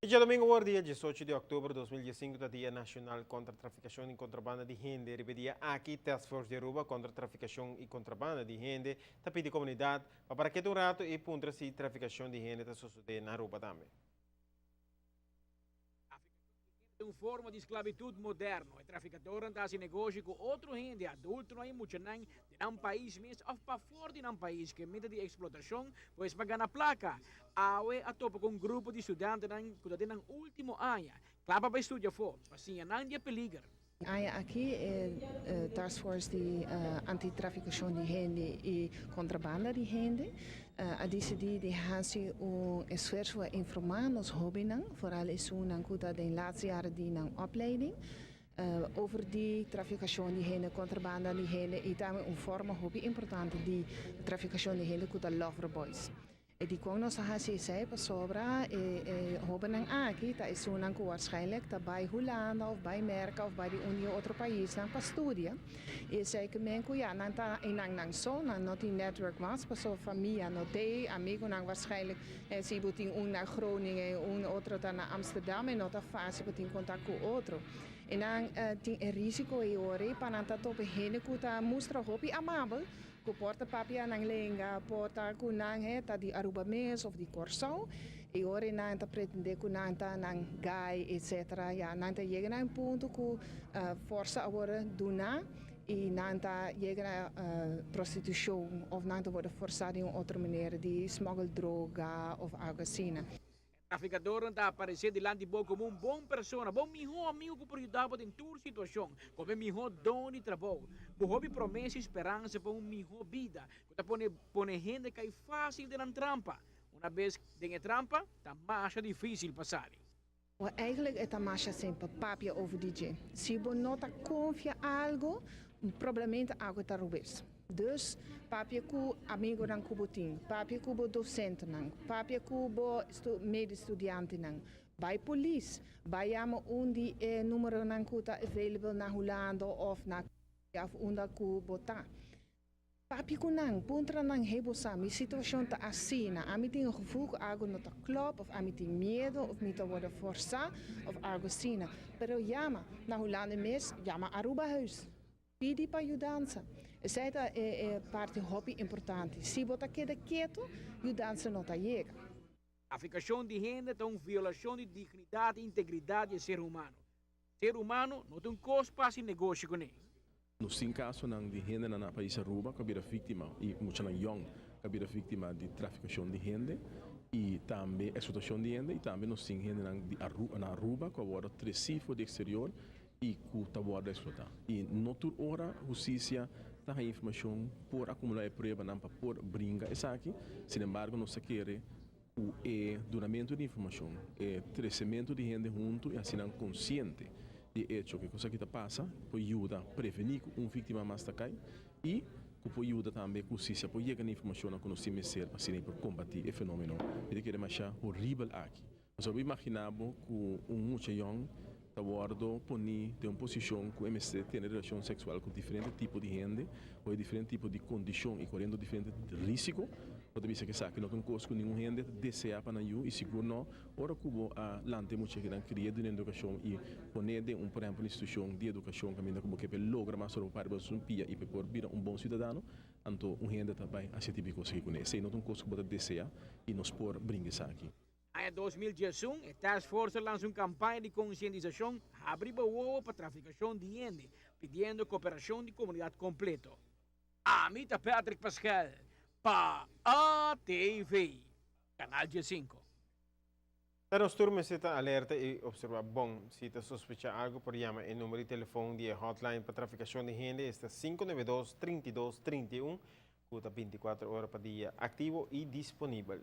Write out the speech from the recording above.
Este domingo, dia 18 de outubro de 2015, é Dia Nacional contra a Traficação e Contrabando de Gente. Repetia aqui, Task Force de Aruba contra a Traficação e Contrabando de Gente. Está pedindo a comunidade para que um rato e punta se traficação de gente está sucedendo na Aruba também. Uma forma de esclavitud moderno. O traficador anda se negócio com outro gente adulto não é muito nem de um país mesmo ou para fora de um país que meta de explotação pois pagar na placa. Awe a topo com um grupo de estudantes que está no último ano. Claro para estudar fora, assim não é peligro. Aqui é Task Force de antitraficação de gente e contrabando de gente. A decidir de fazer esforço para informar nos jovens, vooral is zo'n kuta de laatste jaren die een opleiding over die traficação de gente, contrabando de gente e também forma hobby importante de traficação de gente kuta lover boys. E die kon nos hasi zei pas sobra hoben ang aki ta isunan ko waarschijnlijk ta bij Hollanda of bij Merka of bij die Unie otro país nang pa studia. E zei que men ko ja nang ta inang so nang not die network was pas so familia no te amigo nang waarschijnlijk si buting naar Groningen un otro ta na Amsterdam en not a fase buting contact ko otro. En dan ting risiko e ore pananta tope hene ko ta mustra hopi amabel. Ku porta papia nang lenga, porta ku nang ta di Aruba mes of di Corsao. E ora nang ta pretende ku nang ta nang gai, etc. Ja, nang ta llega nang punto ku força agora duna e nang ta llega na prostituição of nang ta worden forçado em outra maneira de smuggle droga of algo assim. Traficador está aparecendo diante de boa como uma boa pessoa, bom melhor amigo que pode ajudar em toda situação, como melhor dono de trabalho, hobby promessa e esperança para uma melhor vida, que pone gente que é fácil de não trampa, uma vez de trampa, está mais difícil passar. Eigenlijk é a mais simples, papia over DJ. Se você não confia em algo, provavelmente algo está roubando. Dus papia ku amigo nang kubuting, papia ku bo docente nang, papia ku bo mede-estudiante nang, bij police, bij jama undi numero nang kuta available na Hollanda of na of unda ku bota. Papia ku nang, puntra nang hebo sami, situação ta assim, ami ting gevoel algo not a klop of ami ting medo of mita worden força of algo sina. Pero jama na Hollanda mes, jama Aruba huis. Pedi para ajudança. Essa é parte hobby importante. Se você queda quieto, ajudança não chega. A traficação de gente é uma violação de dignidade e integridade do ser humano. O ser humano não tem custo para esse negócio com ele. No sim caso de gente na país Aruba, que vira vítima e muito young, que vira vítima de traficação de gente e também explotação de gente e também no sim gente na Aruba, que agora trecido de exterior e que está agora explotar. E não toda hora a justiça a informação por acumular prova não para por brincar essa aqui. Sin embargo, não se quer o duramento de informação, crescimento de gente junto e assim não consciente de hecho que coisa que está passa, pode ajudar a prevenir que vítima mais está cai e que pode ajudar também a justiça pode chegar a informação a conhecer assim para combater o fenômeno. Ele quer achar horrível aqui. Nós imaginamos que muito young abordo poni de uma posição que o MST tem relação sexual com diferentes tipos de gente, ou diferentes tipos de condição e correndo diferentes riscos, pode ser que sabe não tem coisa que nenhum gente deseja para não e seguro não, ora que o lante muito que não cria de educação e poner de por exemplo instituição de educação que ainda como que logra mais sobre para um pia e para vir bom cidadão, então um gente também a esse tipo de coisa que conhece, não tem coisa que pode desejar e nos por brincar aqui. Em 2011, a Task Force lançou uma campanha de conscientização abrir o para traficação de gente, pedindo cooperação de comunidade completa. Amita Patrick Pascal, para ATV, Canal G5. Para os turmas, você alerta e observa bom. Se você sospecha algo, por chama o número de telefone de hotline para traficação de gente, está 592-3231, que está 24 horas por dia ativo e disponível.